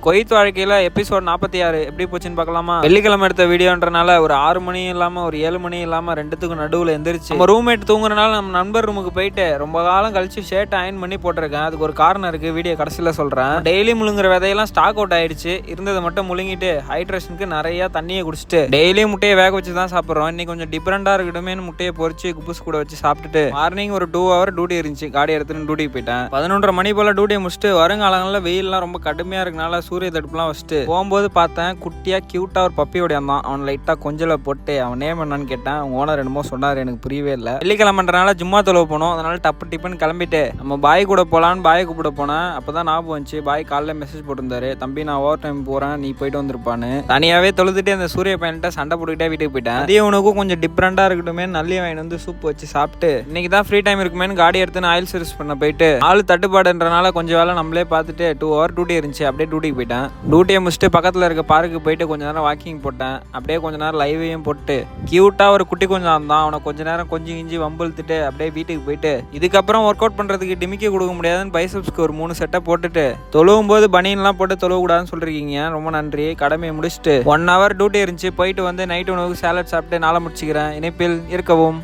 கொய்த் வாழ்க்கையில் எபிசோட் 46 எப்படி போச்சுன்னு பார்க்கலாமா? வெள்ளிக்கிழமை எடுத்த வீடியோன்றனால ஒரு 6 மணி இல்லாமல் ஒரு 7 மணி இல்லாமல் ரெண்டுத்துக்கும் நடுவில் எந்திரிச்சு நம்ம ரூம்மேட் தூங்குறனால நம்ம நண்பர் ரூமுக்கு போயிட்டு ரொம்ப காலம் கழிச்சு ஷர்ட் அயன் பண்ணி போட்டிருக்கேன். அதுக்கு ஒரு காரணம் இருக்குது, வீடியோ கடைசியில் சொல்கிறேன். டெய்லி முழுங்குற விதையெல்லாம் ஸ்டாக் அவுட் ஆயிடுச்சு. இருந்ததை மட்டும் முழுங்கிட்டு ஹைட்ரேஷனுக்கு நிறைய தண்ணியை குடிச்சிட்டு டெய்லி முட்டையை வேக வச்சு தான் சாப்பிட்றோம். இன்னைக்கு கொஞ்சம் டிஃப்ரெண்டாக இருக்கட்டுமே முட்டையை பொறிச்சு குப்புஸ் கூட வச்சு சாப்பிட்டுட்டு மார்னிங் ஒரு 2 hour டியூட்டி இருந்துச்சு. காடி எடுத்துன்னு டியூட்டிக்கு போயிட்டேன். 11:30 மணி போல் டியூட்டியை முடிச்சுட்டு வருங்காலங்களில் வெயில்லாம் ரொம்ப கடுமையாக இருக்கனால சூரிய தடுப்புலாம் வச்சுட்டு போகும்போது பார்த்தேன், குட்டியாக க்யூட்டாக ஒரு பப்பி உடையாந்தான். அவன் லைட்டாக கொஞ்சல போட்டு அவன் நேம் என்னன்னு கேட்டேன். அவங்க ஓனர் என்னமோ சொன்னார், எனக்கு புரியவே இல்லை. வெள்ளிக்கிழமைன்றனால ஜும்மா தொழுவ போனோம். அதனால டப்பு டிப்புன்னு கிளம்பிட்டு நம்ம பாய் கூட போகலான்னு பாயை கூப்பிட போனேன். அப்போ தான் ஞாபகம் வந்துச்சு, பாய் காலைல மெசேஜ் போட்டிருந்தாரு, தம்பி நான் ஓவர் டைம் போகிறேன், நீ போயிட்டு வந்திருப்பான்னு. தனியாகவே தொழுதுட்டு அந்த சூரிய பையன்கிட்ட சண்டை போட்டுக்கிட்டே வீட்டுக்கு போயிட்டேன். அதே உனக்கும் கொஞ்சம் டிஃப்ரெண்டாக இருக்கட்டுமே நல்லி வாங்கி வந்து சூப் வச்சு சாப்பிட்டு இன்னைக்கு தான் ஃப்ரீ டைம் இருக்குமேனு காடி எடுத்துன்னு ஆயில் சர்வீஸ் பண்ண போயிட்டு ஆள் தட்டுப்பாடுன்றனால கொஞ்சம் வேலை நம்மளே பார்த்துட்டு 2 hour டியூட்டி இருந்துச்சு. அப்படியே டியூட்டிக்கு போயிட்டேன். டியூட்டியை முடிச்சுட்டு பக்கத்தில் இருக்க பார்க்கு போயிட்டு கொஞ்ச நேரம் வாக்கிங் போட்டேன். அப்படியே கொஞ்ச நேரம் லைவையும் போட்டு கியூட்டாக ஒரு குட்டி கொஞ்சம் இருந்தான். அவனை கொஞ்ச நேரம் கொஞ்சம் கிஞ்சி வம்புழுத்துட்டு அப்படியே வீட்டுக்கு போயிட்டு இதுக்கப்புறம் ஒர்க் அவுட் பண்ணுறதுக்கு டிமிக்கி கொடுக்க முடியாதுன்னு பைசப்ஸ்க்கு ஒரு 3 செட்டை போட்டுட்டு தொழுவும் போது பனியன்லாம் போட்டு தொழுவக்கூடாதுன்னு சொல்லிருக்கீங்க. ரொம்ப நன்றி. கடமையை முடிச்சுட்டு 1 hour டியூட்டி இருந்துச்சு. போயிட்டு வந்து நைட் உணவுக்கு சாலட் சாப்பிட்டு நாளை முடிச்சுக்கிறேன். இணைப்பில் இருக்கவும்.